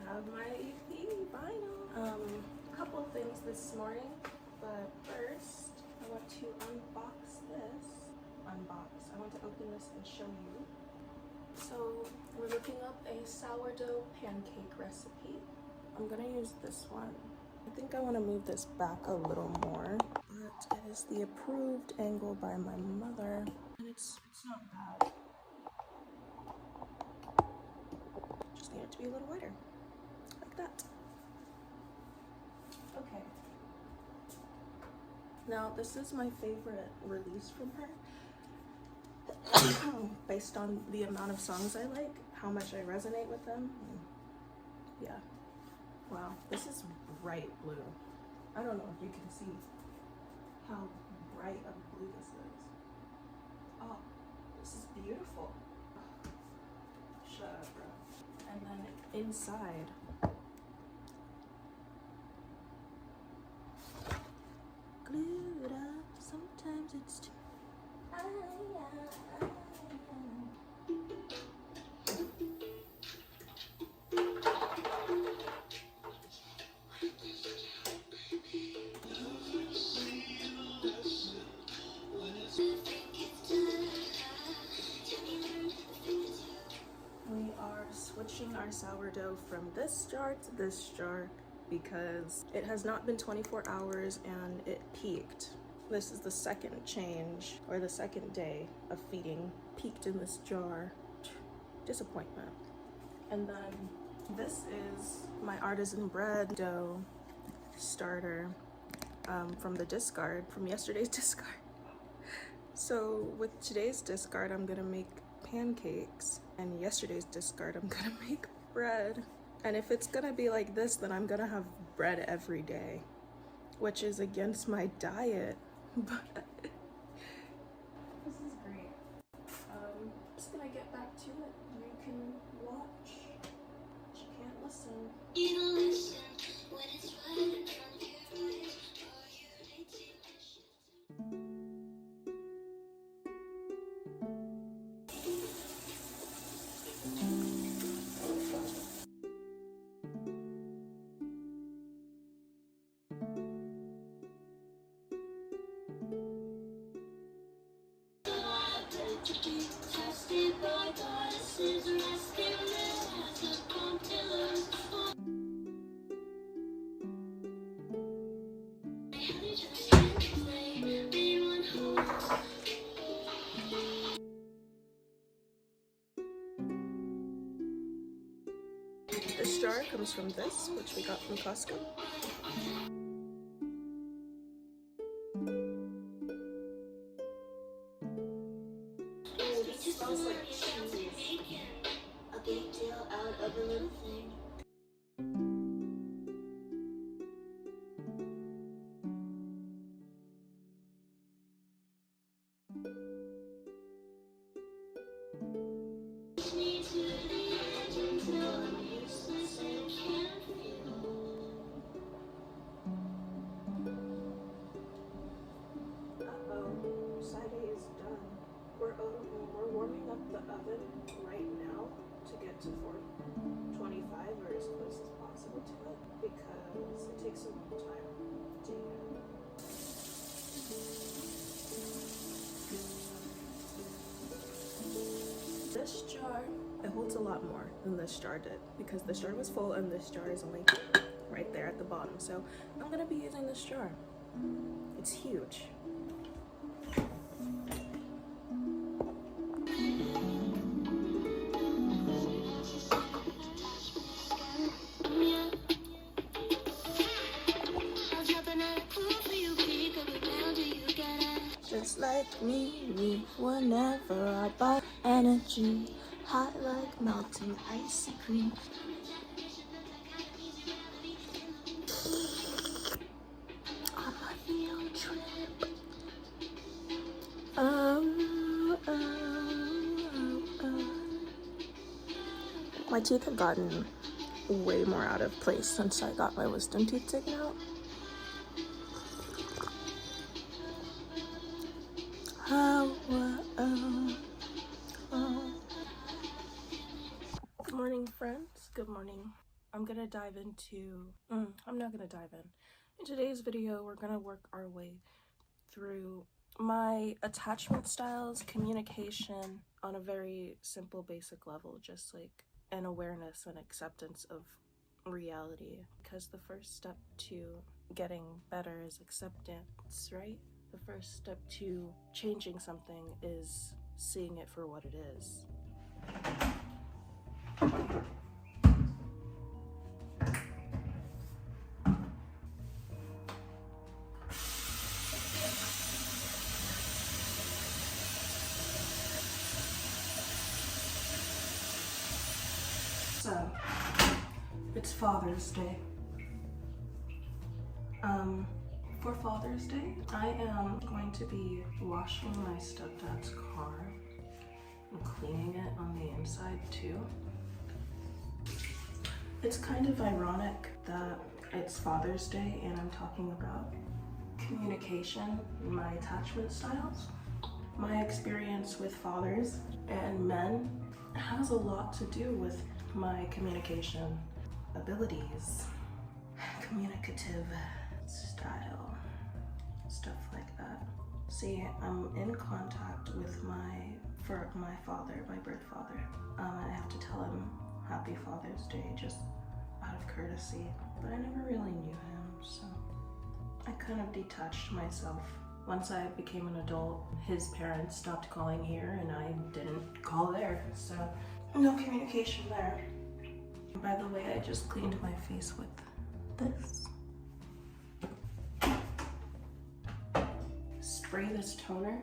have my EP vinyl. A couple of things this morning, but first I want to unbox this. I want to open this and show you. So we're looking up a sourdough pancake recipe. I'm gonna use this one. I think I want to move this back a little more, but it is the approved angle by my mother, and it's not bad. Just need it to be a little wider, like that. Okay. Now this is my favorite release from her. Based on the amount of songs I like, how much I resonate with them. Yeah. Wow, this is bright blue. I don't know if you can see how bright of blue this is. Oh, this is beautiful. Shut up, bro. And then inside, glued up, sometimes it's too. We are switching our sourdough from this jar to this jar because it has not been 24 hours and it peaked. This is the second change, or the second day of feeding. Peaked in this jar. Disappointment. And then this is my artisan bread dough starter from the discard, from yesterday's discard. So with today's discard, I'm gonna make pancakes, and yesterday's discard, I'm gonna make bread. And if it's gonna be like this, then I'm gonna have bread every day, which is against my diet. But this is great. I'm just gonna get back to it. You can watch, but you can't listen. You don't listen when it's right in front of your eyes, or you hate to listen. This jar comes from this, which we got from Costco. Oh, this smells like cheese. A big deal out of a little thing. We're warming up the oven right now to get to 425 or as close as possible to it, because it takes a long time to heat. This jar, it holds a lot more than this jar did, because this jar was full and this jar is only right there at the bottom. So I'm gonna be using this jar. It's huge. Just like me, whenever I buy energy, hot like melting icy cream. On my field trip. My teeth have gotten way more out of place since I got my wisdom teeth taken out. Good morning, friends. Good morning. I'm gonna dive into, I'm not gonna dive in. In today's video, we're gonna work our way through my attachment styles, communication on a very simple, basic level, just like an awareness and acceptance of reality. Because the first step to getting better is acceptance, right? The first step to changing something is seeing it for what it is. So, it's Father's Day. For Father's Day, I am going to be washing my stepdad's car and cleaning it on the inside too. It's kind of ironic that it's Father's Day and I'm talking about communication and my attachment styles. My experience with fathers and men has a lot to do with my communication abilities, communicative style, stuff like that. See, I'm in contact with my father, my birth father. I have to tell him Happy Father's Day just out of courtesy, but I never really knew him, so I kind of detached myself. Once I became an adult, his parents stopped calling here and I didn't call there, so no communication there. By the way, I just cleaned my face with this. Spray this toner.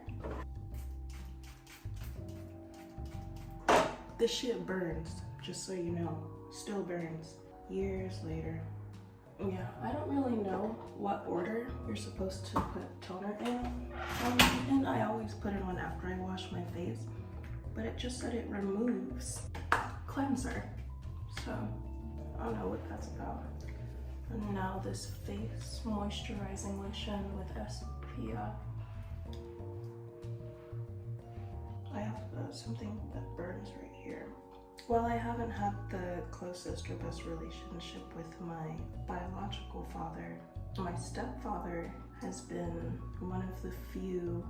This shit burns, just so you know. Still burns, years later. Yeah, I don't really know what order you're supposed to put toner in, and I always put it on after I wash my face, but it just said it removes cleanser, so I don't know what that's about. And now this face moisturizing lotion with SPF. I have something that burns right here. Well, I haven't had the closest or best relationship with my biological father. My stepfather has been one of the few,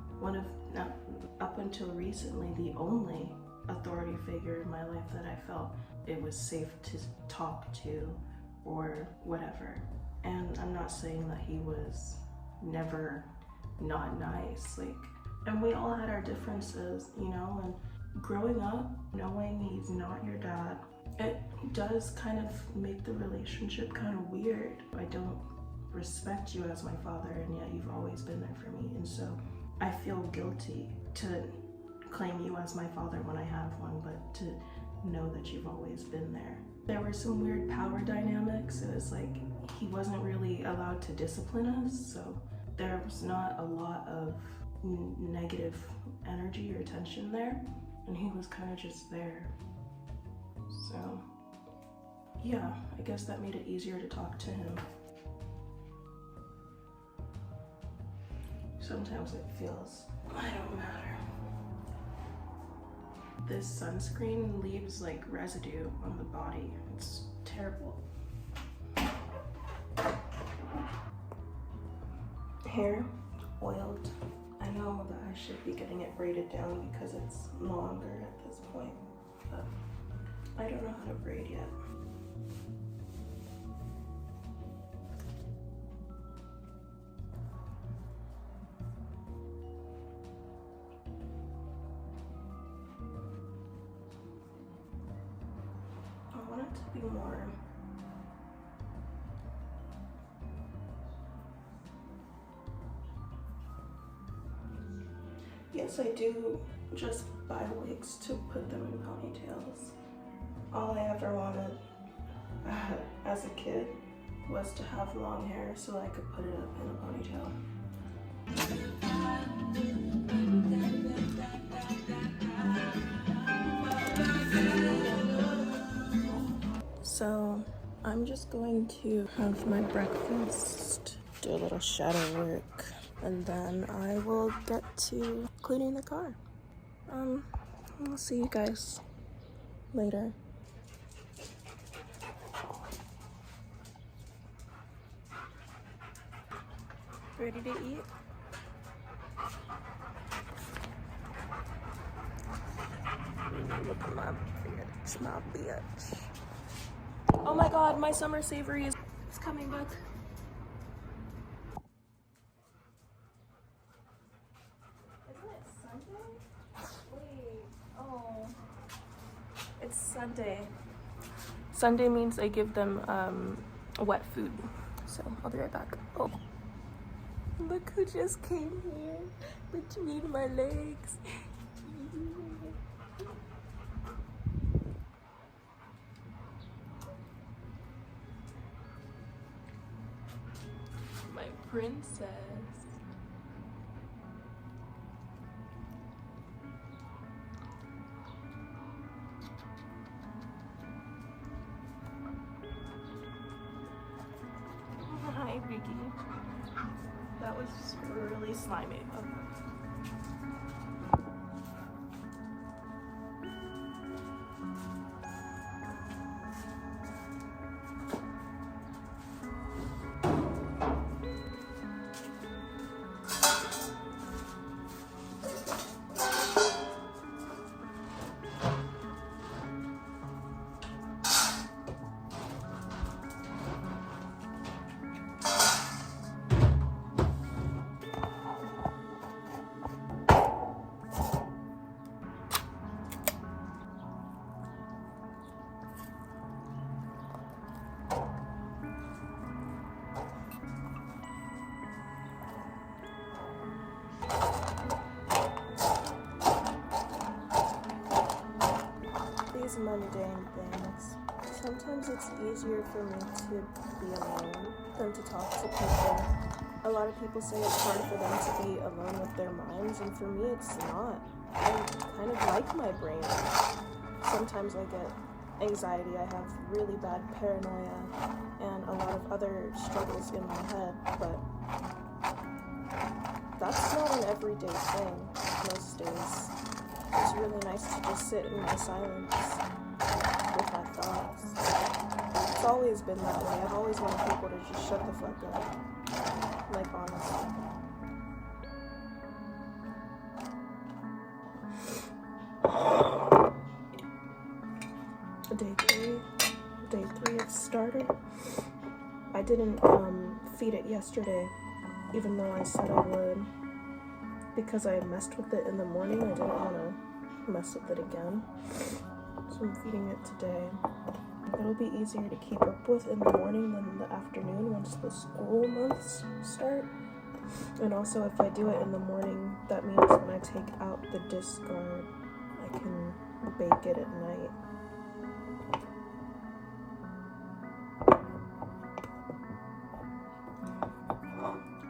up until recently, the only authority figure in my life that I felt it was safe to talk to or whatever. And I'm not saying that he was never not nice, and we all had our differences, you know, and growing up, knowing he's not your dad, it does kind of make the relationship kind of weird. I don't respect you as my father, and yet you've always been there for me, and so I feel guilty to claim you as my father when I have one, but to know that you've always been there. There were some weird power dynamics. It was like he wasn't really allowed to discipline us, so there was not a lot of negative energy or tension there, and he was kind of just there. So yeah, I guess that made it easier to talk to him. Sometimes it feels I don't matter. This sunscreen leaves like residue on the body. It's terrible. Hair oiled. I know that I should be getting it braided down because it's longer at this point, but I don't know how to braid yet. I want it to be more yes, I do just buy wigs to put them in ponytails. All I ever wanted as a kid was to have long hair so I could put it up in a ponytail. So I'm just going to have my breakfast, do a little shadow work, and then I will get to cleaning the car. I'll see you guys later. Ready to eat? Look at my bitch. Oh my god, my summer savory is coming back. Isn't it Sunday? Wait, oh. It's Sunday. Sunday means I give them wet food. So I'll be right back. Oh. Look who just came here between my legs. My princess. Hi, Vicky. That was really slimy. Okay. Mundane things. Sometimes it's easier for me to be alone than to talk to people. A lot of people say it's hard for them to be alone with their minds, and for me it's not. I kind of like my brain. Sometimes I get anxiety, I have really bad paranoia, and a lot of other struggles in my head, but that's not an everyday thing most days. It's really nice to just sit in my silence with my thoughts. It's always been that way. I've always wanted people to just shut the fuck up. Like, honestly. Day three of starter. I didn't feed it yesterday, even though I said I would. Because I messed with it in the morning, I didn't want to mess with it again. So I'm feeding it today. It'll be easier to keep up with in the morning than in the afternoon once the school months start. And also if I do it in the morning, that means when I take out the discard, I can bake it at night.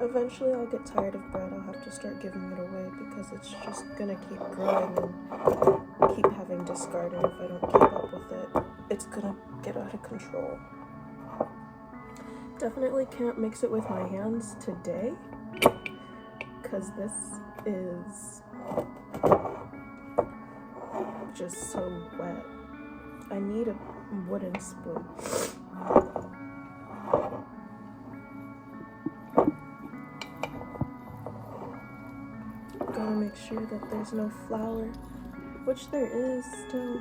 Eventually I'll get tired of bread. I'll have to start giving it away because it's just gonna keep growing and keep having discard, and if I don't keep up with it, it's gonna get out of control. Definitely can't mix it with my hands today because this is just so wet. I need a wooden spoon. Gotta make sure that there's no flour, which there is still.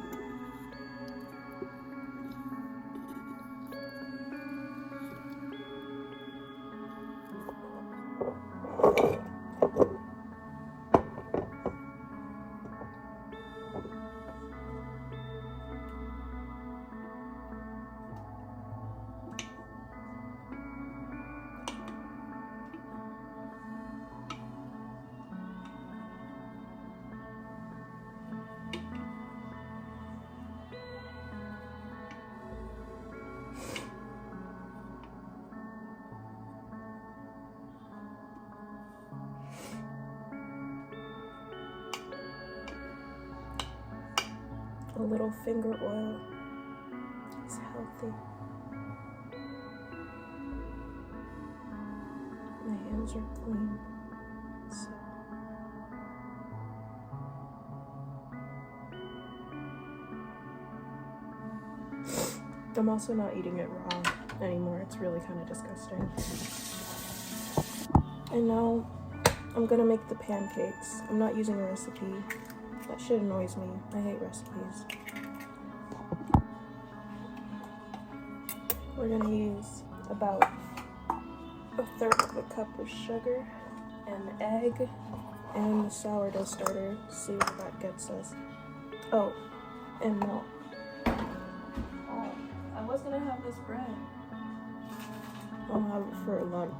A little finger oil is healthy. My hands are clean, so. I'm also not eating it raw anymore. It's really kind of disgusting. And now I'm gonna make the pancakes. I'm not using a recipe. That shit annoys me. I hate recipes. We're gonna use about 1/3 of a cup of sugar, an egg, and the sourdough starter. See where that gets us. Oh, and milk. Oh, I was gonna have this bread. I'll have it for lunch.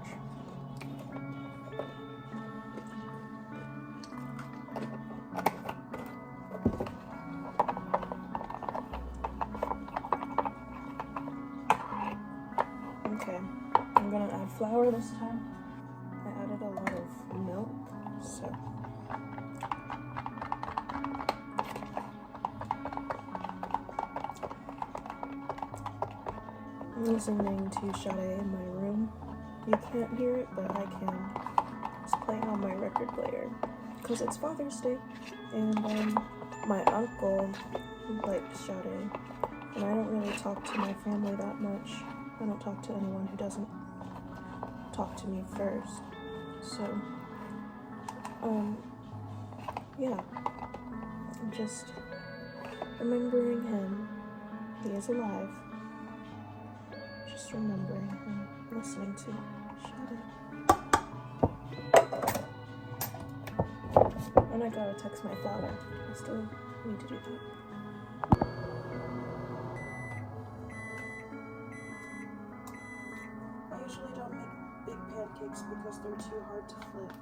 Okay, I'm gonna add flour this time. I added a lot of milk, so. I'm listening to Sade in my room. You can't hear it, but I can. It's playing on my record player because it's Father's Day, and my uncle likes Sade, and I don't really talk to my family that much. I don't talk to anyone who doesn't talk to me first. So, yeah, I'm just remembering him. He is alive. Just remembering him, listening to Sade. And I gotta text my father. I still need to do that. I usually don't make big pancakes because they're too hard to flip.